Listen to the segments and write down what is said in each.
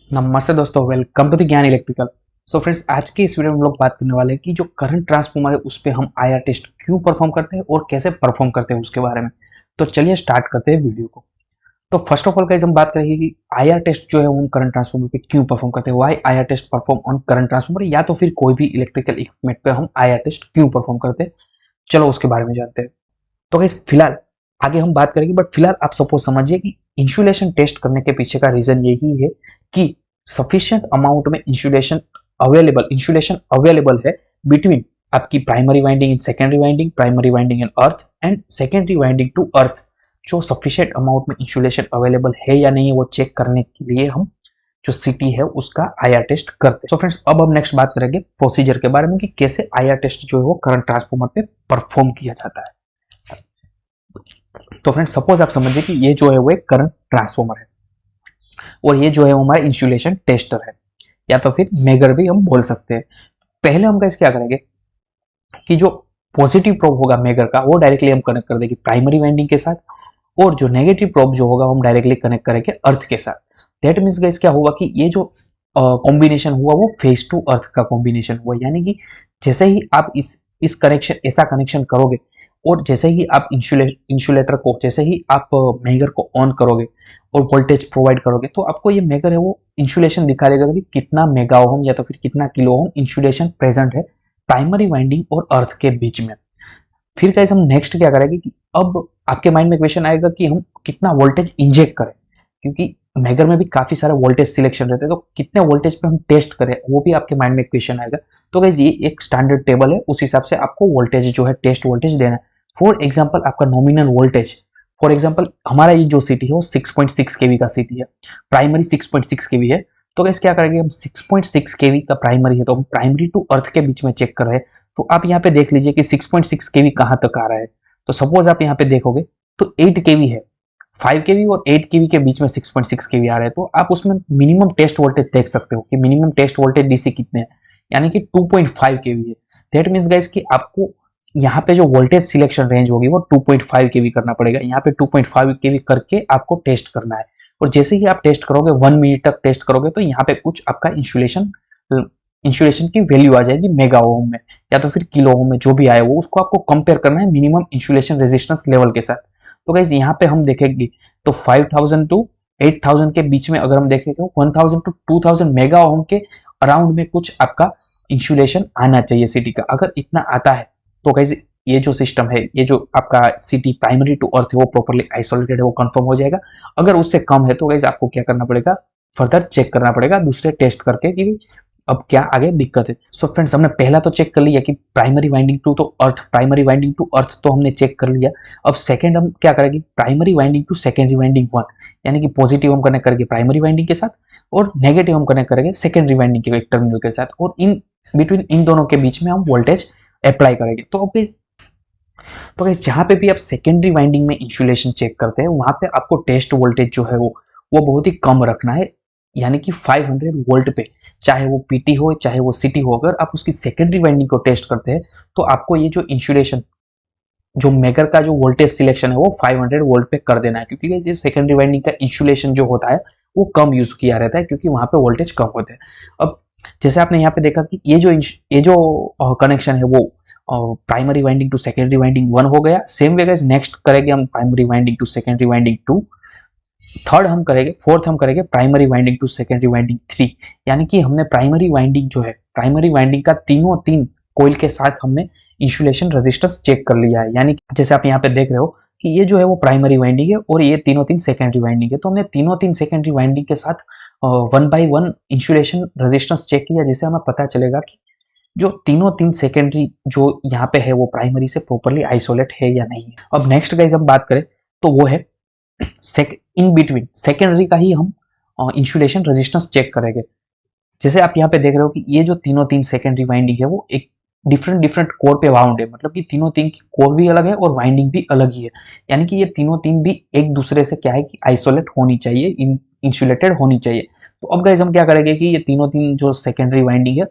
नमस्ते दोस्तों, welcome to the ज्ञान इलेक्ट्रिकल। सो फ्रेंड्स, आज की इस वीडियो में हम लोग बात करने वाले हैं कि जो करंट ट्रांसफार्मर है उस पे हम आईआर टेस्ट क्यों परफॉर्म करते हैं और कैसे परफॉर्म करते हैं उसके बारे में। तो चलिए स्टार्ट करते हैं वीडियो को। तो फर्स्ट ऑफ ऑल गाइस, हम बात करेंगे कि आईआर टेस्ट जो है उन करंट ट्रांसफार्मर पे क्यों परफॉर्म करते हैं, why IR test perform on current transformer, या तो फिर कोई भी इलेक्ट्रिकल इक्विपमेंट पे हम आईआर टेस्ट क्यों परफॉर्म करते हैं। चलो उसके बारे में जानते हैं। तो गाइस फिलहाल आगे हम बात करेंगे, बट फिलहाल आप सपोज समझिए कि इंसुलेशन टेस्ट करने के पीछे का रीजन यही है कि सफिशिएंट अमाउंट में इंसुलेशन अवेलेबल है बिटवीन आपकी primary winding and secondary winding, primary winding and earth and secondary winding to earth. जो सफिशिएंट अमाउंट में इंसुलेशन अवेलेबल है या नहीं वो चेक करने के लिए हम जो सिटी है उसका आईआर टेस्ट करते हैं। सो फ्रेंड्स, अब हम नेक्स्ट बात करेंगे प्रोसीजर के बारे में कि कैसे आईआर टेस्ट जो है वो करंट ट्रांसफार्मर पे परफॉर्म किया जाता है। तो फ्रेंड्स, सपोज आप समझिए कि ये जो है वो एक करंट ट्रांसफार्मर है और ये जो है वो हमारा इंसुलेशन टेस्टर है, या तो फिर मेगर भी हम बोल सकते हैं। पहले हम कैसे क्या करेंगे कि जो पॉजिटिव प्रोब होगा मेगर का वो डायरेक्टली हम कनेक्ट कर देंगे प्राइमरी वाइंडिंग के साथ, और जो नेगेटिव प्रोब जो होगा हम डायरेक्टली कनेक्ट करेंगे अर्थ के साथ। दैट मीन्स गाइस क्या होगा कि ये जो कॉम्बिनेशन हुआ वो फेस टू अर्थ का कॉम्बिनेशन हुआ, यानी कि जैसे ही आप इस कनेक्शन ऐसा कनेक्शन करोगे और जैसे ही आप इंसुलेटर को, जैसे ही आप मेगर को ऑन करोगे और वोल्टेज प्रोवाइड करोगे, तो आपको ये मेगर है वो इंसुलेशन दिखा देगा कि कितना मेगा ओम या तो फिर कितना किलो ओम इंसुलेशन प्रेजेंट है प्राइमरी वाइंडिंग और अर्थ के बीच में। फिर गाइस हम नेक्स्ट क्या करेंगे कि अब आपके माइंड में क्वेश्चन आएगा कि हम कितना वोल्टेज इंजेक्ट करें, क्योंकि मेगर में भी काफी सारे वोल्टेज सिलेक्शन रहते हैं, तो कितने वोल्टेज पे हम टेस्ट करें वो भी आपके माइंड में क्वेश्चन आएगा। तो गाइस ये एक स्टैंडर्ड टेबल है, उस हिसाब से आपको वोल्टेज जो है टेस्ट वोल्टेज देना है। फॉर एग्जाम्पल आपका नॉमिनल वोल्टेज, फॉर एग्जाम्पल हमारा ये जो सिटी है वो 6.6 केवी का सिटी है, प्राइमरी 6.6 केवी है। तो गाइस क्या करेंगे, हम 6.6 केवी का प्राइमरी है तो हम प्राइमरी टू अर्थ के बीच में चेक कर रहे हैं। तो आप यहाँ पे देख लीजिए कि 6.6 केवी कहाँ तक आ रहा है। तो सपोज आप यहाँ पे देखोगे तो 8 केवी है, 5 केवी और 8 केवी के बीच में 6.6 केवी आ रहा है। तो आप उसमें मिनिमम टेस्ट वोल्टेज देख सकते हो कि मिनिमम टेस्ट वोल्टेज डीसी कितने हैं, यानी कि 2.5 केवी है। दैट मीन्स गाइस कि आपको यहाँ पे जो वोल्टेज सिलेक्शन रेंज होगी वो 2.5 केवी करना पड़ेगा। यहाँ पे 2.5 केवी करके आपको टेस्ट करना है, और जैसे ही आप टेस्ट करोगे 1 मिनट तक टेस्ट करोगे तो यहाँ पे कुछ आपका इंसुलेशन की वैल्यू आ जाएगी मेगा ओम में या तो फिर किलो ओम में, जो भी आए वो उसको आपको कंपेयर करना है मिनिमम इंसुलेशन रेजिस्टेंस लेवल के साथ। तो गाइस यहाँ पे हम देखेंगे तो 5000 टू 8000 के बीच में अगर हम देखें तो 1000 टू 2000 मेगा ओम के अराउंड में कुछ आपका इंसुलेशन आना चाहिए सिटी का। अगर इतना आता है तो गाइस ये जो सिस्टम है, ये जो आपका सिटी प्राइमरी टू अर्थ है वो प्रॉपर्ली आइसोलेटेड है, वो कंफर्म हो जाएगा। अगर उससे कम है तो गाइस आपको क्या करना पड़ेगा, फर्दर चेक करना पड़ेगा दूसरे टेस्ट करके कि अब क्या आगे दिक्कत है। सो फ्रेंड्स, हमने पहला तो चेक कर लिया कि प्राइमरी वाइंडिंग टू तो अर्थ, प्राइमरी वाइंडिंग टू अर्थ तो हमने चेक कर लिया। अब सेकंड हम क्या करेंगे, primary winding to secondary winding 1, यानी कि पॉजिटिव हम कनेक्ट करेंगे प्राइमरी वाइंडिंग के साथ और नेगेटिव हम कनेक्ट करेंगे सेकेंडरी वाइंडिंग के एक टर्मिनल के साथ, और इन बिटवीन इन दोनों के बीच में हम वोल्टेज अप्लाई करेंगे। तो गाइस जहां पे भी आप सेकेंडरी वाइंडिंग में इंसुलेशन चेक करते हैं वहां पे आपको टेस्ट वोल्टेज जो है वो बहुत ही कम रखना है, यानी कि 500 वोल्ट पे, चाहे वो पीटी हो चाहे वो सिटी हो। अगर आप उसकी सेकेंडरी वाइंडिंग को टेस्ट करते हैं तो आपको ये जो इंसुलेशन, जो मेकर का जो वोल्टेज सिलेक्शन है वो 500 वोल्ट पे कर देना है, क्योंकि ये सेकेंडरी वाइंडिंग का इंसुलेशन जो होता है वो कम यूज किया रहता है क्योंकि वहां पे वोल्टेज कम होते हैं। अब जैसे आपने यहाँ पे देखा कि ये जो कनेक्शन है वो primary winding to secondary winding 1 हो गया। सेम वे गाइस नेक्स्ट करेंगे हम primary winding to secondary winding 2, fourth हम करेंगे primary winding to secondary winding 3, यानी कि हमने प्राइमरी वाइंडिंग जो है, प्राइमरी वाइंडिंग का तीन कोइल के साथ हमने इंसुलेशन रेजिस्टेंस चेक कर लिया है। यानी जैसे आप यहाँ पे देख रहे हो कि ये जो है वो प्राइमरी वाइंडिंग है और ये तीन सेकेंडरी वाइंडिंग है। तो हमने तीन सेकेंडरी वाइंडिंग के साथ 1 बाई 1 इंसुलेशन रेजिस्टेंस चेक किया, जिससे हमें पता चलेगा कि जो तीन सेकेंडरी जो यहाँ पे है वो प्राइमरी से प्रॉपरली आइसोलेट है या नहीं है। अब नेक्स्ट गाइस हम बात करें तो वो है इन बिटवीन सेकेंडरी का ही हम इंसुलेशन रेजिस्टेंस चेक करेंगे। जैसे आप यहाँ पे देख रहे हो कि ये जो तीन सेकेंडरी वाइंडिंग है वो एक डिफरेंट कोर पे बाउंड है, मतलब कि तीन की कोर भी अलग है और वाइंडिंग भी अलग ही है, यानी कि ये तीन भी एक दूसरे से क्या है कि आइसोलेट होनी चाहिए, इंसुलेटेड होनी चाहिए। तो अब गाइस हम क्या करेंगे कि ये तीन जो सेकेंडरी वाइंडिंग है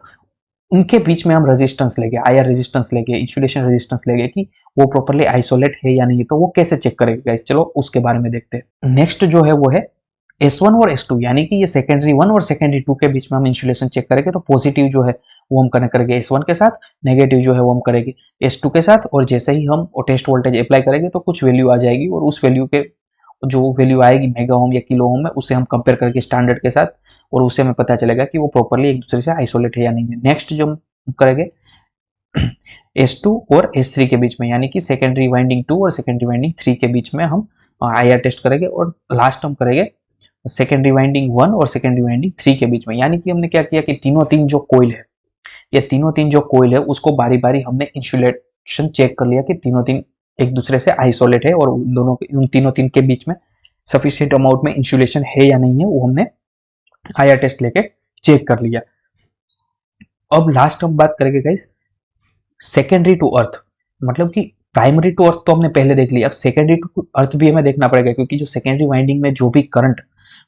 उनके बीच में हम रेजिस्टेंस लेंगे, आईआर रेजिस्टेंस लेंगे, इंसुलेशन रेजिस्टेंस लेंगे कि वो प्रॉपर्ली आइसोलेट है या नहीं। तो वो कैसे चेक करेंगे गाइस, चलो उसके बारे में देखते हैं। नेक्स्ट जो है वो है S1 और S2 यानी कि ये सेकेंडरी 1 और सेकेंडरी 2 के बीच में हम इंसुलेशन चेक करेंगे तो पॉजिटिव जो है वो हम कनेक्ट करेंगे S1 के साथ, नेगेटिव जो है वो हम करेंगे S2 के साथ, और जैसे ही हम टेस्ट वोल्टेज अप्लाई करेंगे तो कुछ वैल्यू आ जाएगी और उस वैल्यू के जो वैल्यू आएगी मेगा ओम या किलो ओम में उसे हम कंपेयर करके स्टैंडर्ड के साथ, और उससे हमें पता चलेगा कि वो प्रॉपरली एक दूसरे से आइसोलेट है या नहीं है। नेक्स्ट जो हम करेंगे S2 और S3 के बीच में, यानी कि सेकेंडरी वाइंडिंग 2 और सेकेंडरी वाइंडिंग 3 के बीच में हम IR टेस्ट करेंगे, और लास्ट हम करेंगे सेकेंडरी वाइंडिंग 1 और सेकेंडरी वाइंडिंग 3 के बीच में। यानी कि हमने क्या किया कि तीनों तीन जो कोयल है, ये तीनों तीन जो कोयल है उसको बारी बारी हमने इंसुलेशन चेक कर लिया कि तीनों तीन एक दूसरे से आइसोलेट है और उन तीनों तीन के बीच में सफिशिएंट अमाउंट में इंसुलेशन है या नहीं है, वो हमने IR टेस्ट लेके चेक कर लिया। अब लास्ट हम बात करेंगे गाइस सेकेंडरी टू अर्थ, मतलब कि प्राइमरी टू अर्थ तो हमने पहले देख लिया, अब सेकेंडरी टू अर्थ भी हमें देखना पड़ेगा, क्योंकि जो सेकेंडरी वाइंडिंग में जो भी करंट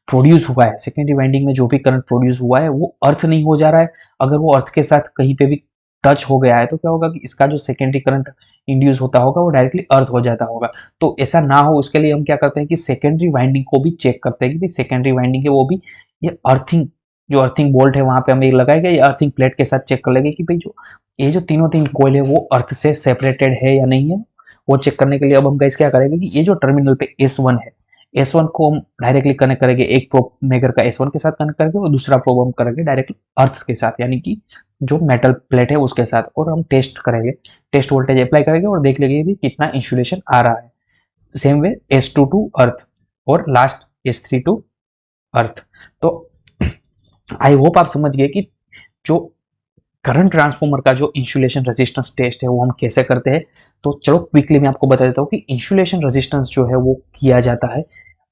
प्रोड्यूस हुआ है, सेकेंडरी वाइंडिंग में जो भी करंट प्रोड्यूस हुआ है वो अर्थ नहीं हो जा रहा है। अगर वो अर्थ के साथ कहीं पे भी टच हो गया है तो क्या होगा कि इसका जो सेकेंडरी करंट इंड्यूस होता होगा वो डायरेक्टली अर्थ हो जाता होगा। तो ऐसा ना हो उसके लिए हम क्या करते हैं कि सेकेंडरी वाइंडिंग को भी चेक करते हैं कि भाई सेकेंडरी वाइंडिंग है वो भी ये अर्थिंग, जो अर्थिंग बोल्ट है वहां पे हम एक लगाएंगे, ये अर्थिंग प्लेट के साथ चेक कर लेंगे कि भाई जो ये जो तीनों तीन कोयल है वो अर्थ से सेपरेटेड है या नहीं है। वो चेक करने के लिए अब हम गाइस क्या करेंगे कि ये जो टर्मिनल पे S1 है, S1 को हम डायरेक्टली कनेक्ट करेंगे, एक प्रोब मेगर का S1 के साथ कनेक्ट करेंगे और दूसरा प्रोब हम करेंगे डायरेक्टली अर्थ के साथ, यानी कि जो मेटल प्लेट है उसके साथ, और हम टेस्ट करेंगे, टेस्ट वोल्टेज अप्लाई करेंगे और देख लेंगे भी कितना इंसुलेशन आ रहा है। Same way S2 to earth और लास्ट S3 टू अर्थ। तो आई होप आप समझ गए कि जो करंट ट्रांसफार्मर का जो इंसुलेशन रेजिस्टेंस टेस्ट है वो हम कैसे करते हैं। तो चलो क्विकली मैं आपको बता देता हूँ कि इंसुलेशन रेजिस्टेंस जो है वो किया जाता है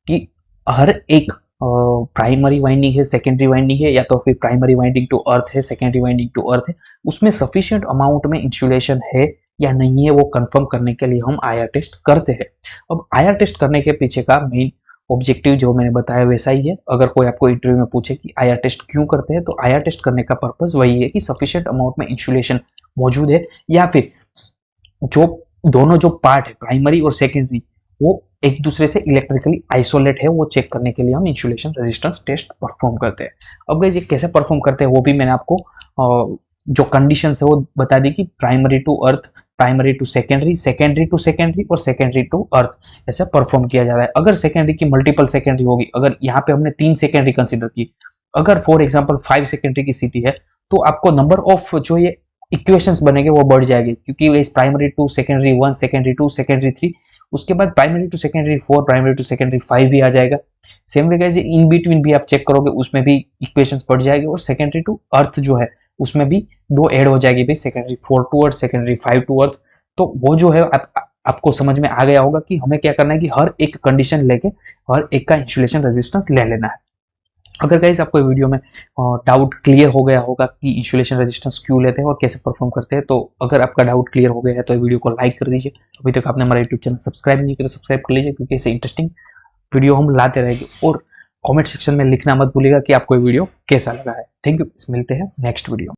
कि हर एक प्राइमरी वाइंडिंग है, सेकेंडरी वाइंडिंग है, या तो फिर प्राइमरी वाइंडिंग टू अर्थ है, सेकेंडरी वाइंडिंग टू अर्थ है, उसमें सफिशिएंट अमाउंट में इंसुलेशन है या नहीं है वो कंफर्म करने के लिए हम IR टेस्ट करते हैं। अब IR टेस्ट करने के पीछे का मेन ऑब्जेक्टिव जो मैंने बताया वैसा ही है। अगर कोई आपको इंटरव्यू में पूछे कि IR टेस्ट क्यों करते हैं, तो IR टेस्ट करने का पर्पस वही है कि सफिशिएंट अमाउंट में इंसुलेशन मौजूद है, या फिर जो दोनों जो पार्ट है प्राइमरी और सेकेंडरी वो एक दूसरे से इलेक्ट्रिकली आइसोलेट है, वो चेक करने के लिए हम इंसुलेशन रेजिस्टेंस टेस्ट परफॉर्म करते हैं। अब गाइस ये कैसे परफॉर्म करते हैं वो भी मैंने आपको जो कंडीशंस है वो बता दी कि primary to earth, primary to secondary, secondary to secondary और सेकेंडरी टू अर्थ ऐसे परफॉर्म किया जाता है। अगर सेकेंडरी की मल्टीपल सेकेंडरी होगी, अगर यहाँ पे हमने 3 सेकेंडरी कंसिडर की, अगर फॉर एग्जांपल 5 सेकेंडरी की सिटी है तो आपको नंबर ऑफ जो ये इक्वेशंस बनेंगे वो बढ़ जाएगी, क्योंकि इस primary to secondary 1, secondary 2, secondary 3, उसके बाद primary to secondary 4, primary to secondary 5 भी आ जाएगा। Same way guys in between भी आप चेक करोगे उसमें भी इक्वेशंस बढ़ जाएगी, और सेकेंडरी टू अर्थ जो है उसमें भी 2 ऐड हो जाएगी भाई, secondary 4 to earth, secondary 5 to earth. तो वो जो है आपको समझ में आ गया होगा कि हमें क्या करना है कि हर एक कंडीशन लेके हर एक का इंसुलेशन रेजिस्टेंस ले लेना है। अगर गाइस आपको वीडियो में डाउट क्लियर हो गया होगा कि इंसुलेशन रेजिस्टेंस क्यों लेते हैं और कैसे परफॉर्म करते हैं, तो अगर आपका डाउट क्लियर हो गया है तो वीडियो को लाइक कर दीजिए। अभी तक आपने हमारा यूट्यूब चैनल सब्सक्राइब नहीं किया तो सब्सक्राइब कर लीजिए, क्योंकि ऐसे इंटरेस्टिंग वीडियो हम लाते रहेंगे। और कमेंट सेक्शन में लिखना मत भूलिएगा कि आपको ये वीडियो कैसा लगा है। थैंक यू, मिलते हैं नेक्स्ट वीडियो।